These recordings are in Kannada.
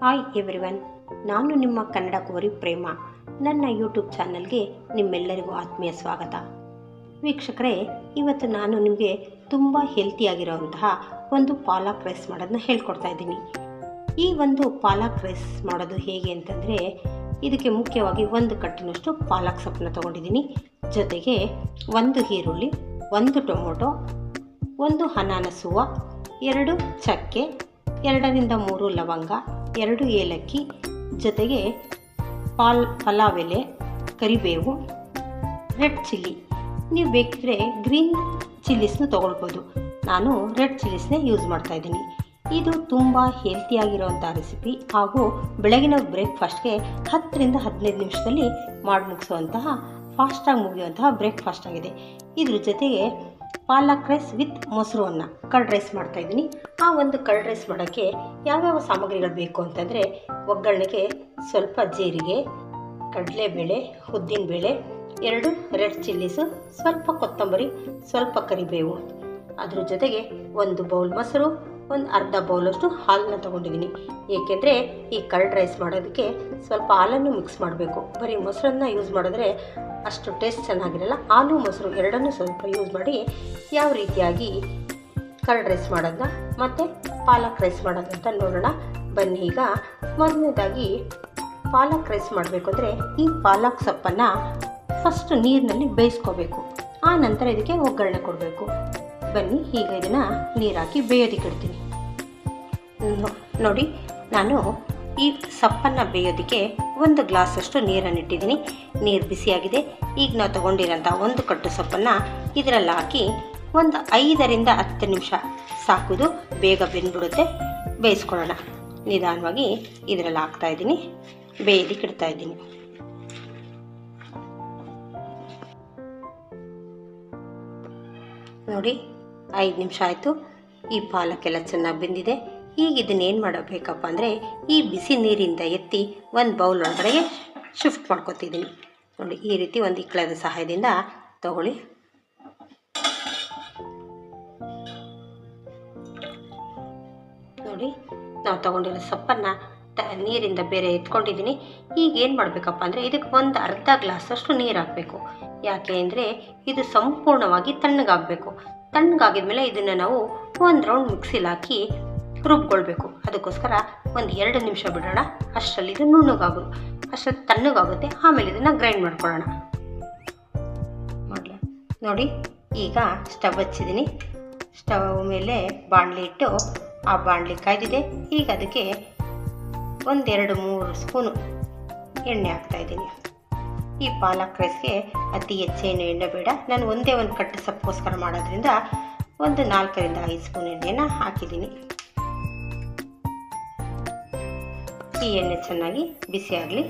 ಹಾಯ್ ಎವ್ರಿವನ್, ನಾನು ನಿಮ್ಮ ಕನ್ನಡ ಕೋರಿ ಪ್ರೇಮ. ನನ್ನ ಯೂಟ್ಯೂಬ್ ಚಾನಲ್ಗೆ ನಿಮ್ಮೆಲ್ಲರಿಗೂ ಆತ್ಮೀಯ ಸ್ವಾಗತ. ವೀಕ್ಷಕರೇ, ಇವತ್ತು ನಾನು ನಿಮಗೆ ತುಂಬ ಹೆಲ್ತಿಯಾಗಿರೋಂತಹ ಒಂದು ಪಾಲಕ್ ರೈಸ್ ಮಾಡೋದನ್ನ ಹೇಳ್ಕೊಡ್ತಾ ಇದ್ದೀನಿ. ಈ ಒಂದು ಪಾಲಕ್ ರೈಸ್ ಮಾಡೋದು ಹೇಗೆ ಅಂತಂದರೆ, ಇದಕ್ಕೆ ಮುಖ್ಯವಾಗಿ 1 ಕಟ್ಟಿನಷ್ಟು ಪಾಲಕ್ ಸೊಪ್ಪನ್ನ ತೊಗೊಂಡಿದ್ದೀನಿ. ಜೊತೆಗೆ 1 ಈರುಳ್ಳಿ, 1 ಟೊಮೊಟೊ, 1 ಅನಾನಸ್ ಹೂವು, 2 ಚಕ್ಕೆ, 2 ರಿಂದ 3 ಲವಂಗ, 2 ಏಲಕ್ಕಿ, ಜೊತೆಗೆ ಪಲಾವ್ ಎಲೆ, ಕರಿಬೇವು, ರೆಡ್ ಚಿಲ್ಲಿ. ನೀವು ಬೇಕಿದ್ರೆ ಗ್ರೀನ್ ಚಿಲ್ಲೀಸ್ನ ತೊಗೊಳ್ಬೋದು. ನಾನು ರೆಡ್ ಚಿಲ್ಲೀಸ್ನೇ ಯೂಸ್ ಮಾಡ್ತಾಯಿದ್ದೀನಿ. ಇದು ತುಂಬ ಹೆಲ್ತಿಯಾಗಿರೋವಂಥ ರೆಸಿಪಿ ಹಾಗೂ ಬೆಳಗಿನ ಬ್ರೇಕ್ಫಾಸ್ಟ್ಗೆ 10 ರಿಂದ 15 ನಿಮಿಷದಲ್ಲಿ ಮಾಡಿ ಮುಗಿಸುವಂತಹ ಫಾಸ್ಟಾಗಿ ಮುಗಿಯುವಂತಹ ಬ್ರೇಕ್ಫಾಸ್ಟ್ ಆಗಿದೆ. ಇದ್ರ ಜೊತೆಗೆ ಪಾಲಕ್ ರೈಸ್ ವಿತ್ ಮೊಸರು ಅನ್ನ ಕರ್ಡ್ ರೈಸ್ ಮಾಡ್ತಾಯಿದ್ದೀನಿ. ಆ ಒಂದು ಕರ್ಡ್ ರೈಸ್ ಮಾಡೋಕ್ಕೆ ಯಾವ್ಯಾವ ಸಾಮಗ್ರಿಗಳು ಬೇಕು ಅಂತಂದರೆ, ಒಗ್ಗರಣೆಗೆ ಸ್ವಲ್ಪ ಜೀರಿಗೆ, ಕಡಲೆಬೇಳೆ, ಉದ್ದಿನಬೇಳೆ, 2 ರೆಡ್ ಚಿಲ್ಲೀಸು, ಸ್ವಲ್ಪ ಕೊತ್ತಂಬರಿ, ಸ್ವಲ್ಪ ಕರಿಬೇವು. ಅದ್ರ ಜೊತೆಗೆ 1 ಬೌಲ್ ಮೊಸರು, ಒಂದು ಅರ್ಧ ಬೌಲಷ್ಟು ಹಾಲನ್ನ ತೊಗೊಂಡಿದ್ದೀನಿ. ಏಕೆಂದರೆ ಈ ಕರ್ಡ್ ರೈಸ್ ಮಾಡೋದಕ್ಕೆ ಸ್ವಲ್ಪ ಹಾಲನ್ನು ಮಿಕ್ಸ್ ಮಾಡಬೇಕು. ಬರೀ ಮೊಸರನ್ನ ಯೂಸ್ ಮಾಡಿದ್ರೆ ಅಷ್ಟು ಟೇಸ್ಟ್ ಚೆನ್ನಾಗಿರಲ್ಲ. ಹಾಲು ಮೊಸರು ಎರಡನ್ನೂ ಸ್ವಲ್ಪ ಯೂಸ್ ಮಾಡಿ ಯಾವ ರೀತಿಯಾಗಿ ಕರ್ಡ್ ರೈಸ್ ಮಾಡೋದನ್ನ ಮತ್ತು ಪಾಲಕ್ ರೈಸ್ ಮಾಡೋದಂತ ನೋಡೋಣ ಬನ್ನಿ. ಈಗ ಮೊದಲನೇದಾಗಿ ಪಾಲಕ್ ರೈಸ್ ಮಾಡಬೇಕು ಅಂದರೆ, ಈ ಪಾಲಕ್ ಸೊಪ್ಪನ್ನು ಫಸ್ಟ್ ನೀರಿನಲ್ಲಿ ಬೇಯಿಸ್ಕೋಬೇಕು. ಆ ನಂತರ ಇದಕ್ಕೆ ಒಗ್ಗರಣೆ ಕೊಡಬೇಕು. ಬನ್ನಿ, ಈಗ ಇದನ್ನು ನೀರು ಹಾಕಿ ಬೇಯೋದಕ್ಕೆ ಇಡ್ತೀನಿ. ನೋಡಿ, ನಾನು ಈ ಸೊಪ್ಪನ್ನು ಬೇಯೋದಕ್ಕೆ 1 ಗ್ಲಾಸಷ್ಟು ನೀರನ್ನು ಇಟ್ಟಿದ್ದೀನಿ. ನೀರು ಬಿಸಿಯಾಗಿದೆ. ಈಗ ನಾವು ತೊಗೊಂಡಿರೋಂಥ 1 ಕಟ್ಟು ಸೊಪ್ಪನ್ನು ಇದರಲ್ಲಿ ಹಾಕಿ ಒಂದು 5 ರಿಂದ 10 ನಿಮಿಷ ಸಾಕೋದು, ಬೇಗ ಬೆಂದ್ಬಿಡುತ್ತೆ. ಬೇಯಿಸ್ಕೊಳ್ಳೋಣ. ನಿಧಾನವಾಗಿ ಇದರಲ್ಲಿ ಹಾಕ್ತಾಯಿದ್ದೀನಿ, ಬೇಯೋದಕ್ಕೆ ಇಡ್ತಾಯಿದ್ದೀನಿ. ನೋಡಿ, 5 ನಿಮಿಷ ಆಯಿತು. ಈ ಪಾಲಕ್ಕೆಲ್ಲ ಚೆನ್ನಾಗಿ ಬೆಂದಿದೆ. ಈಗ ಇದನ್ನೇನು ಮಾಡಬೇಕಪ್ಪ ಅಂದರೆ, ಈ ಬಿಸಿ ನೀರಿಂದ ಎತ್ತಿ 1 ಬೌಲ್ ಒಳಗಡೆಗೆ ಶಿಫ್ಟ್ ಮಾಡ್ಕೊತಿದ್ದೀನಿ. ನೋಡಿ, ಈ ರೀತಿ ಒಂದು ಇಕ್ಕಳದ ಸಹಾಯದಿಂದ ತಗೊಳ್ಳಿ. ನೋಡಿ, ನಾವು ತೊಗೊಂಡಿರೋ ಸೊಪ್ಪನ್ನು ನೀರಿಂದ ಬೇರೆ ಎತ್ಕೊಂಡಿದ್ದೀನಿ. ಈಗ ಏನು ಮಾಡಬೇಕಪ್ಪ ಅಂದರೆ, ಇದಕ್ಕೆ ಒಂದು ಅರ್ಧ ಗ್ಲಾಸಷ್ಟು ನೀರು ಹಾಕಬೇಕು. ಯಾಕೆ ಅಂದರೆ ಇದು ಸಂಪೂರ್ಣವಾಗಿ ತಣ್ಣಗಾಗಬೇಕು. ತಣ್ಣಗಾಗಿದ್ಮೇಲೆ ಇದನ್ನು ನಾವು 1 ರೌಂಡ್ ಮಿಕ್ಸಿಲಿ ಹಾಕಿ ರುಬ್ಕೊಳ್ಬೇಕು. ಅದಕ್ಕೋಸ್ಕರ ಒಂದು 2 ನಿಮಿಷ ಬಿಡೋಣ. ಅಷ್ಟರಲ್ಲಿ ಇದು ನುಣ್ಣಗಾಗೋದು, ಅಷ್ಟರಲ್ಲಿ ತಣ್ಣಗಾಗುತ್ತೆ. ಆಮೇಲೆ ಇದನ್ನು ಗ್ರೈಂಡ್ ಮಾಡ್ಕೊಳ್ಳೋಣ. ನೋಡಿ, ಈಗ ಸ್ಟವ್ ಹಚ್ಚಿದ್ದೀನಿ. ಸ್ಟವ್ ಮೇಲೆ ಬಾಣಲಿ ಇಟ್ಟು ಆ ಬಾಣಲಿ ಕಾಯ್ದಿದೆ. ಈಗ ಅದಕ್ಕೆ 1-2-3 ಸ್ಪೂನು ಎಣ್ಣೆ ಹಾಕ್ತಾಯಿದ್ದೀನಿ. ಈ ಪಾಲಕ್ ರೈಸ್ಗೆ ಅತಿ ಹೆಚ್ಚೇನು ಎಣ್ಣೆ ಬೇಡ. ನಾನು ಒಂದೇ ಒಂದು ಕಟ್ಟು ಸೊಪ್ಪುಗೋಸ್ಕರ ಮಾಡೋದ್ರಿಂದ ಒಂದು 4 ರಿಂದ 5 ಸ್ಪೂನ್ ಎಣ್ಣೆನ ಹಾಕಿದ್ದೀನಿ. ಈ ಎಣ್ಣೆ ಚೆನ್ನಾಗಿ ಬಿಸಿ ಆಗಲಿ.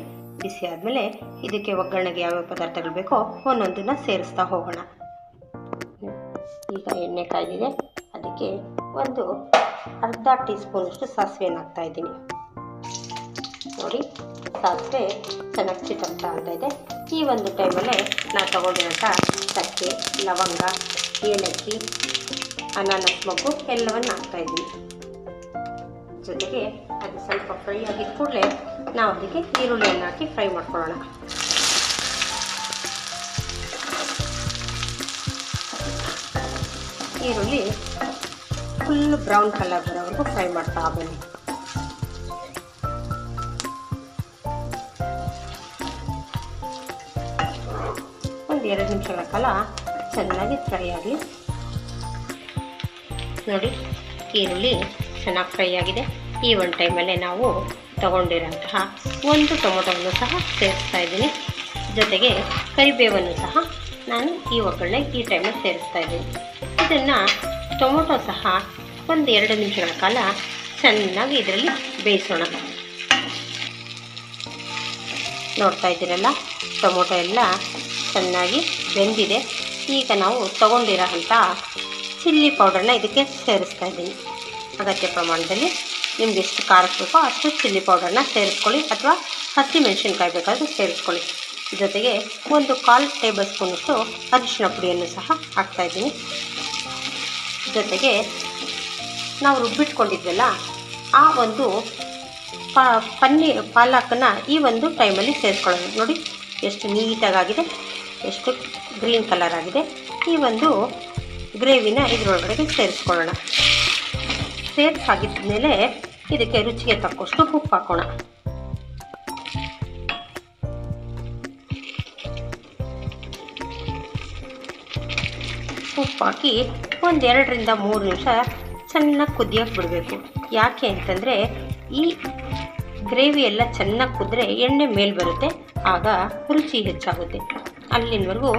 ಬಿಸಿ ಆದಮೇಲೆ ಇದಕ್ಕೆ ಒಗ್ಗರಣೆಗೆ ಯಾವ್ಯಾವ ಪದಾರ್ಥಗಳು ಬೇಕೋ ಒಂದೊಂದನ್ನು ಸೇರಿಸ್ತಾ ಹೋಗೋಣ. ಈಗ ಎಣ್ಣೆ ಕಾಯ್ದಿದೆ. ಅದಕ್ಕೆ ಒಂದು ಅರ್ಧ ಟೀ ಸ್ಪೂನಷ್ಟು ಸಾಸಿವೆಯನ್ನು ಹಾಕ್ತಾಯಿದ್ದೀನಿ. ನೋಡಿ, ಸಾಸಿವೆ ಚೆನ್ನಾಗಿ ಚಿಟಕ್ತಾ ಅಂತ ಇದೆ. ಈ ಒಂದು ಟೈಮಲ್ಲೇ ನಾವು ತೊಗೊಂಡಿರೋಂಥ ಚಕ್ಕೆ, ಲವಂಗ, ಏಲಕ್ಕಿ, ಅನಾನಸ್ ಮೊಗ್ಗು ಎಲ್ಲವನ್ನು ಹಾಕ್ತಾಯಿದ್ದೀನಿ. ಜೊತೆಗೆ ಅದು ಸ್ವಲ್ಪ ಫ್ರೈ ಆಗಿದ ಕೂಡಲೇ ನಾವು ಅದಕ್ಕೆ ಈರುಳ್ಳಿಯನ್ನು ಹಾಕಿ ಫ್ರೈ ಮಾಡ್ಕೊಳ್ಳೋಣ. ಈರುಳ್ಳಿ ಫುಲ್ ಬ್ರೌನ್ ಕಲರ್ ಬರೋವರೆಗೂ ಫ್ರೈ ಮಾಡ್ತಾ ಬನ್ನಿ. ಒಂದು 2 ನಿಮಿಷಗಳ ಕಾಲ ಚೆನ್ನಾಗಿ ಫ್ರೈ ಆಗಲಿ. ನೋಡಿ, ಈರುಳ್ಳಿ ಚೆನ್ನಾಗಿ ಫ್ರೈ ಆಗಿದೆ. ಈ ಒಂದು ಟೈಮಲ್ಲೇ ನಾವು ತಗೊಂಡಿರೋಂತಹ 1 ಟೊಮೊಟೊವನ್ನು ಸಹ ಸೇರಿಸ್ತಾ ಇದ್ದೀನಿ. ಜೊತೆಗೆ ಕರಿಬೇವನ್ನು ಸಹ ನಾನು ಈ ಒಗ್ಗರಣೆ ಈ ಟೈಮಲ್ಲಿ ಸೇರಿಸ್ತಾ ಇದ್ದೀನಿ. ಇದನ್ನು ಟೊಮೊಟೊ ಸಹ 1-2 ನಿಮಿಷಗಳ ಕಾಲ ಚೆನ್ನಾಗಿ ಇದರಲ್ಲಿ ಬೇಯಿಸೋಣ. ನೋಡ್ತಾ ಇದ್ದೀರಲ್ಲ, ಟೊಮೊಟೊ ಎಲ್ಲ ಚೆನ್ನಾಗಿ ಬೆಂದಿದೆ. ಈಗ ನಾವು ತೊಗೊಂಡಿರೋಂಥ ಚಿಲ್ಲಿ ಪೌಡರ್ನ ಇದಕ್ಕೆ ಸೇರಿಸ್ತಾ ಇದ್ದೀನಿ. ಅಗತ್ಯ ಪ್ರಮಾಣದಲ್ಲಿ ನಿಮ್ಗೆ ಎಷ್ಟು ಖಾರಕ್ಕೆ ಬೇಕೋ ಅಷ್ಟು ಚಿಲ್ಲಿ ಪೌಡರ್ನ ಸೇರಿಸ್ಕೊಳ್ಳಿ, ಅಥವಾ ಹಸಿ ಮೆಣಸಿನ್ಕಾಯಿ ಬೇಕಾದರೂ ಸೇರಿಸ್ಕೊಳ್ಳಿ. ಜೊತೆಗೆ 1/4 ಟೇಬಲ್ ಸ್ಪೂನಷ್ಟು ಅರಿಶಿನ ಪುಡಿಯನ್ನು ಸಹ ಹಾಕ್ತಾಯಿದ್ದೀನಿ. ಜೊತೆಗೆ ನಾವು ರುಬ್ಬಿಟ್ಕೊಂಡಿದ್ವಲ್ಲ, ಆ ಒಂದು ಪಾಲಕನ್ನು ಈ ಒಂದು ಟೈಮಲ್ಲಿ ಸೇರಿಸ್ಕೊಳ್ಳೋಣ. ನೋಡಿ ಎಷ್ಟು ನೀಟಾಗಿದೆ, ಎಷ್ಟು ಗ್ರೀನ್ ಕಲರ್ ಆಗಿದೆ. ಈ ಒಂದು ಗ್ರೇವಿನ ಇದರೊಳಗಡೆಗೆ ಸೇರಿಸ್ಕೊಳ್ಳೋಣ. ಸೇರಿಸಾಗಿದ್ದ ಮೇಲೆ ಇದಕ್ಕೆ ರುಚಿಗೆ ತಕ್ಕಷ್ಟು ಉಪ್ಪು ಹಾಕೋಣ. ಉಪ್ಪು ಹಾಕಿ ಒಂದು 2 ರಿಂದ 3 ನಿಮಿಷ ಚೆನ್ನಾಗಿ ಕುದಿಯೋಕ್ಕೆ ಬಿಡಬೇಕು. ಯಾಕೆ ಅಂತಂದರೆ ಈ ಗ್ರೇವಿ ಎಲ್ಲ ಚೆನ್ನಾಗಿ ಕುದ್ರೆ ಎಣ್ಣೆ ಮೇಲೆ ಬರುತ್ತೆ, ಆಗ ರುಚಿ ಹೆಚ್ಚಾಗುತ್ತೆ. ಅಲ್ಲಿನವರೆಗೂ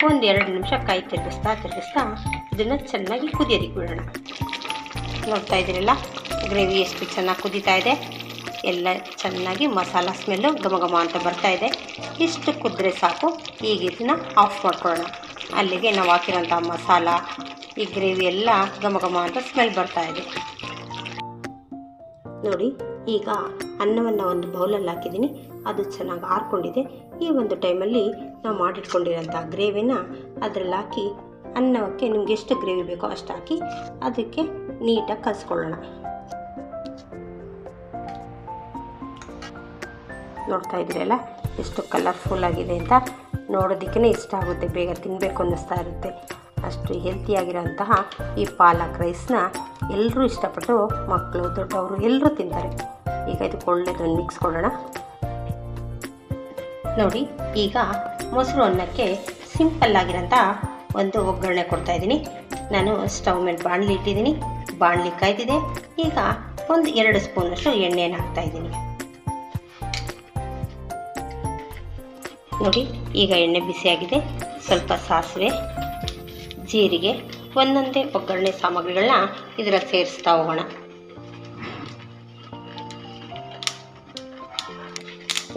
ಒಂದು 2 ನಿಮಿಷ ಕೈ ತಿರುಗಿಸ್ತಾ ಇದನ್ನು ಚೆನ್ನಾಗಿ ಕುದಿಯೋದಕ್ಕೆ ಬಿಡೋಣ. ನೋಡ್ತಾ ಇದ್ದೀರಲ್ಲ, ಗ್ರೇವಿ ಎಷ್ಟು ಚೆನ್ನಾಗಿ ಕುದೀತಾ ಇದೆ. ಎಲ್ಲ ಚೆನ್ನಾಗಿ ಮಸಾಲ ಸ್ಮೆಲ್ಲು ಘಮ ಅಂತ ಬರ್ತಾ ಇದೆ. ಇಷ್ಟು ಕುದ್ರೆ ಸಾಕು. ಈಗ ಇದನ್ನು ಆಫ್ ಮಾಡ್ಕೊಳ್ಳೋಣ. ಅಲ್ಲಿಗೆ ನಾವು ಹಾಕಿರೋಂಥ ಮಸಾಲ, ಈ ಗ್ರೇವಿ ಎಲ್ಲ ಘಮ ಅಂತ ಸ್ಮೆಲ್ ಬರ್ತಾ ಇದೆ. ನೋಡಿ, ಈಗ ಅನ್ನವನ್ನು ಒಂದು ಬೌಲಲ್ಲಿ ಹಾಕಿದ್ದೀನಿ. ಅದು ಚೆನ್ನಾಗಿ ಆರ್ಕೊಂಡಿದೆ. ಈ ಒಂದು ಟೈಮಲ್ಲಿ ನಾವು ಮಾಡಿಟ್ಕೊಂಡಿರೋಂಥ ಗ್ರೇವಿನ ಅದರಲ್ಲಿ ಹಾಕಿ ಅನ್ನಕ್ಕೆ ನಿಮ್ಗೆ ಎಷ್ಟು ಗ್ರೇವಿ ಬೇಕೋ ಅಷ್ಟು ಹಾಕಿ ಅದಕ್ಕೆ ನೀಟಾಗಿ ಕಲಿಸ್ಕೊಳ್ಳೋಣ. ನೋಡ್ತಾ ಇದ್ದೀರಲ್ಲ ಎಷ್ಟು ಕಲರ್ಫುಲ್ ಆಗಿದೆ ಅಂತ. ನೋಡೋದಕ್ಕೇ ಇಷ್ಟ ಆಗುತ್ತೆ, ಬೇಗ ತಿನ್ನಬೇಕು ಅನ್ನಿಸ್ತಾ ಇರುತ್ತೆ. ಅಷ್ಟು ಹೆಲ್ತಿಯಾಗಿರೋಂತಹ ಈ ಪಾಲಕ್ ರೈಸ್ನ ಎಲ್ಲರೂ ಇಷ್ಟಪಟ್ಟು, ಮಕ್ಕಳು ದೊಡ್ಡವರು ಎಲ್ಲರೂ ತಿಂತಾರೆ. ಈಗ ಇದಕ್ಕೆ ಒಳ್ಳೆಯದೊಂದು ಮಿಕ್ಸ್ ಕೊಡೋಣ. ನೋಡಿ, ಈಗ ಮೊಸರು ಅನ್ನಕ್ಕೆ ಸಿಂಪಲ್ಲಾಗಿರೋಂಥ ಒಂದು ಒಗ್ಗರಣೆ ಕೊಡ್ತಾಯಿದ್ದೀನಿ. ನಾನು ಸ್ಟವ್ ಮೇಲೆ ಬಾಣಲಿ ಇಟ್ಟಿದ್ದೀನಿ. ಬಾಣಲಿ ಕಾಯ್ದಿದೆ. ಈಗ ಒಂದು 2 ಸ್ಪೂನಷ್ಟು ಎಣ್ಣೆನ ಹಾಕ್ತಾಯಿದ್ದೀನಿ. ನೋಡಿ, ಈಗ ಎಣ್ಣೆ ಬಿಸಿಯಾಗಿದೆ. ಸ್ವಲ್ಪ ಸಾಸಿವೆ, ಜೀರಿಗೆ, ಒಂದೊಂದೇ ಒಗ್ಗರಣೆ ಸಾಮಗ್ರಿಗಳನ್ನ ಇದರಲ್ಲಿ ಸೇರಿಸ್ತಾ ಹೋಗೋಣ.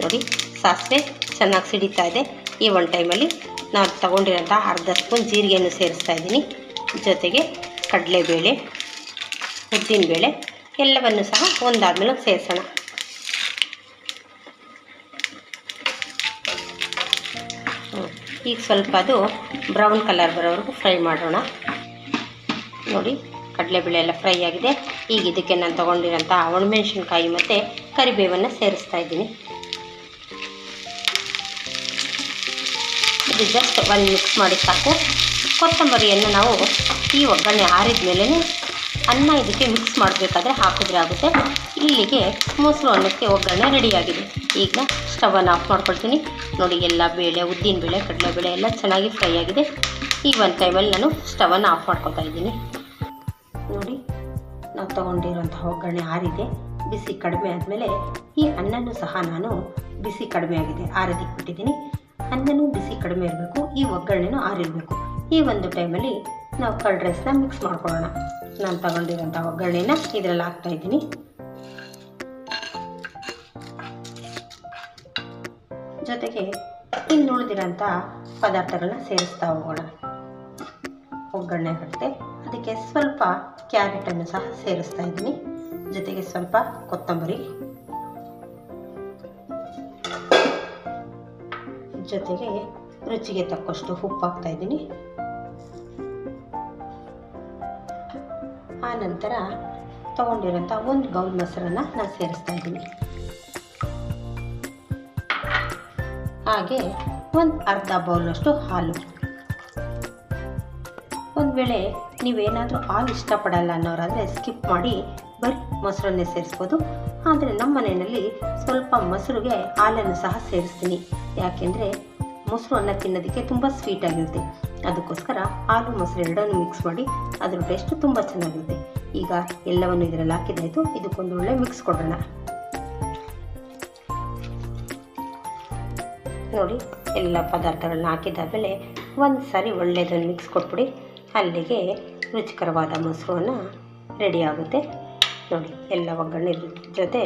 ನೋಡಿ, ಸಾಸಿವೆ ಚೆನ್ನಾಗಿ ಸಿಡಿತಾ ಇದೆ. ಈ ಒಂದು ಟೈಮಲ್ಲಿ ನಾವು ತಗೊಂಡಿರೋಂಥ ಅರ್ಧ ಸ್ಪೂನ್ ಜೀರಿಗೆಯನ್ನು ಸೇರಿಸ್ತಾ ಇದ್ದೀನಿ. ಜೊತೆಗೆ ಕಡಲೆಬೇಳೆ, ಉದ್ದಿನಬೇಳೆ ಎಲ್ಲವನ್ನು ಸಹ ಒಂದಾದ್ಮೇಲೆ ಸೇರಿಸೋಣ. ಈಗ ಸ್ವಲ್ಪ ಅದು ಬ್ರೌನ್ ಕಲರ್ ಬರೋವರೆಗೂ ಫ್ರೈ ಮಾಡೋಣ. ನೋಡಿ, ಕಡಲೆಬೇಳೆ ಎಲ್ಲ ಫ್ರೈ ಆಗಿದೆ. ಈಗ ಇದಕ್ಕೆ ನಾನು ತೊಗೊಂಡಿರೋಂಥ ಒಣಮೆಣಸಿನ್ಕಾಯಿ ಮತ್ತು ಕರಿಬೇವನ್ನು ಸೇರಿಸ್ತಾ ಇದ್ದೀನಿ. ಇದು ಜಸ್ಟ್ ಒಂದು ಮಿಕ್ಸ್ ಮಾಡಿ ಸಾಕು. ಕೊತ್ತಂಬರಿಯನ್ನು ನಾವು ಈ ಒಗ್ಗರಣೆ ಆರಿದ ಮೇಲೆ ಅನ್ನ ಇದಕ್ಕೆ ಮಿಕ್ಸ್ ಮಾಡಬೇಕಾದ್ರೆ ಹಾಕಿದ್ರೆ ಆಗುತ್ತೆ. ಇಲ್ಲಿಗೆ ಮೊಸರು ಅನ್ನಕ್ಕೆ ಒಗ್ಗರಣೆ ರೆಡಿಯಾಗಿದೆ. ಈಗ ಸ್ಟವನ್ನು ಆಫ್ ಮಾಡ್ಕೊಳ್ತೀನಿ. ನೋಡಿ, ಎಲ್ಲ ಬೇಳೆ, ಉದ್ದಿನಬೇಳೆ, ಕಡಲೆಬೇಳೆ ಎಲ್ಲ ಚೆನ್ನಾಗಿ ಫ್ರೈ ಆಗಿದೆ. ಈ ಒಂದು ಟೈಮಲ್ಲಿ ನಾನು ಸ್ಟವನ್ನು ಆಫ್ ಮಾಡ್ಕೊತಾ ಇದ್ದೀನಿ. ನೋಡಿ, ನಾವು ತೊಗೊಂಡಿರೋಂತಹ ಒಗ್ಗರಣೆ ಆರಿದೆ. ಬಿಸಿ ಕಡಿಮೆ ಆದಮೇಲೆ ಈ ಅನ್ನನೂ ಸಹ ನಾನು ಬಿಸಿ ಕಡಿಮೆ ಆಗಿದೆ ಆರೋದಕ್ಕೆ ಬಿಟ್ಟಿದ್ದೀನಿ. ಅನ್ನನೂ ಬಿಸಿ ಕಡಿಮೆ ಇರಬೇಕು, ಈ ಒಗ್ಗರಣೆನೂ ಆರಿರಬೇಕು. ಈ ಒಂದು ಟೈಮಲ್ಲಿ ನಾವು ಕರ್ಡ್ ರೈಸ್ನ ಮಿಕ್ಸ್ ಮಾಡ್ಕೊಳ್ಳೋಣ. ನಾನು ತಗೊಂಡಿರೋಂಥ ಒಗ್ಗರಣೆನ ಇದರಲ್ಲಿ ಹಾಕ್ತಾಯಿದ್ದೀನಿ. ಜೊತೆಗೆ ಇನ್ನು ಉಳಿದಿರೋಂಥ ಪದಾರ್ಥಗಳನ್ನ ಸೇರಿಸ್ತಾ ಹೋಗೋಣ. ಒಗ್ಗರಣೆ ಹಾಕ್ತೆ ಅದಕ್ಕೆ ಸ್ವಲ್ಪ ಕ್ಯಾರೆಟನ್ನು ಸಹ ಸೇರಿಸ್ತಾ ಇದ್ದೀನಿ. ಜೊತೆಗೆ ಸ್ವಲ್ಪ ಕೊತ್ತಂಬರಿ, ಜೊತೆಗೆ ರುಚಿಗೆ ತಕ್ಕಷ್ಟು ಉಪ್ಪು ಹಾಕ್ತಾ ಇದ್ದೀನಿ. ಆ ನಂತರ ತಗೊಂಡಿರೋಂಥ ಒಂದು ಬೌಲ್ ಮೊಸರನ್ನ ನಾನು ಸೇರಿಸ್ತಾ ಇದ್ದೀನಿ. ಹಾಗೆ ಒಂದು ಅರ್ಧ ಬೌಲ್ನಷ್ಟು ಹಾಲು. ಒಂದು ವೇಳೆ ನೀವೇನಾದರೂ ಹಾಲು ಇಷ್ಟಪಡಲ್ಲ ಅನ್ನೋರಾದರೆ ಸ್ಕಿಪ್ ಮಾಡಿ ಬರೀ ಮೊಸರನ್ನೇ ಸೇರಿಸ್ಬೋದು. ಆದರೆ ನಮ್ಮ ಮನೆಯಲ್ಲಿ ಸ್ವಲ್ಪ ಮೊಸರಿಗೆ ಹಾಲನ್ನು ಸಹ ಸೇರಿಸ್ತೀನಿ. ಯಾಕೆಂದರೆ ಮೊಸರು ಅನ್ನ ತಿನ್ನೋದಕ್ಕೆ ತುಂಬ ಸ್ವೀಟಾಗಿರುತ್ತೆ. ಅದಕ್ಕೋಸ್ಕರ ಹಾಲು ಮೊಸರು ಎರಡನ್ನೂ ಮಿಕ್ಸ್ ಮಾಡಿ ಅದರ ಟೇಸ್ಟು ತುಂಬ ಚೆನ್ನಾಗಿರುತ್ತೆ. ಈಗ ಎಲ್ಲವನ್ನು ಇದರಲ್ಲಿ ಹಾಕಿದಾಯಿತು. ಇದಕ್ಕೊಂದು ಒಳ್ಳೆ ಮಿಕ್ಸ್ ಕೊಡೋಣ. ನೋಡಿ, ಎಲ್ಲ ಪದಾರ್ಥಗಳನ್ನ ಹಾಕಿದಾದ್ಮೇಲೆ ಒಂದು ಸಾರಿ ಒಳ್ಳೆಯದನ್ನು ಮಿಕ್ಸ್ ಕೊಟ್ಬಿಡಿ. ಅಲ್ಲಿಗೆ ರುಚಿಕರವಾದ ಮೊಸರನ್ನ ರೆಡಿ ಆಗುತ್ತೆ. ನೋಡಿ, ಎಲ್ಲ ಒಗ್ಗರಣೆ ಜೊತೆ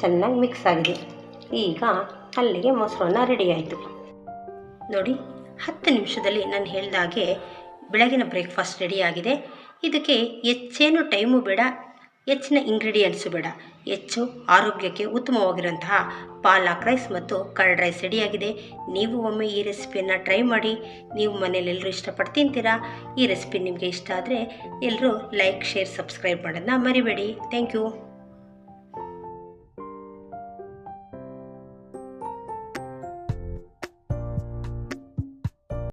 ಚೆನ್ನಾಗಿ ಮಿಕ್ಸ್ ಆಗಿದೆ. ಈಗ ಅಲ್ಲಿಗೆ ಮೊಸರನ್ನ ರೆಡಿ ಆಯಿತು. ನೋಡಿ, 10 ನಿಮಿಷದಲ್ಲಿ ನಾನು ಹೇಳಿದಾಗೆ ಬೆಳಗಿನ ಬ್ರೇಕ್ಫಾಸ್ಟ್ ರೆಡಿಯಾಗಿದೆ. ಇದಕ್ಕೆ ಹೆಚ್ಚೇನು ಟೈಮು ಬೇಡ, ಹೆಚ್ಚಿನ ಇಂಗ್ರೀಡಿಯೆಂಟ್ಸು ಬೇಡ. ಹೆಚ್ಚು ಆರೋಗ್ಯಕ್ಕೆ ಉತ್ತಮವಾಗಿರುವಂತಹ ಪಾಲಕ್ ರೈಸ್ ಮತ್ತು ಕರ್ಡ್ ರೈಸ್ ರೆಡಿಯಾಗಿದೆ. ನೀವು ಒಮ್ಮೆ ಈ ರೆಸಿಪಿಯನ್ನು ಟ್ರೈ ಮಾಡಿ. ನೀವು ಮನೇಲಿ ಎಲ್ಲರೂ ಇಷ್ಟಪಟ್ಟು ತಿಂತೀರಾ. ಈ ರೆಸಿಪಿ ನಿಮಗೆ ಇಷ್ಟ ಆದರೆ ಎಲ್ಲರೂ ಲೈಕ್, ಶೇರ್, ಸಬ್ಸ್ಕ್ರೈಬ್ ಮಾಡೋದನ್ನ ಮರಿಬೇಡಿ. Thank you.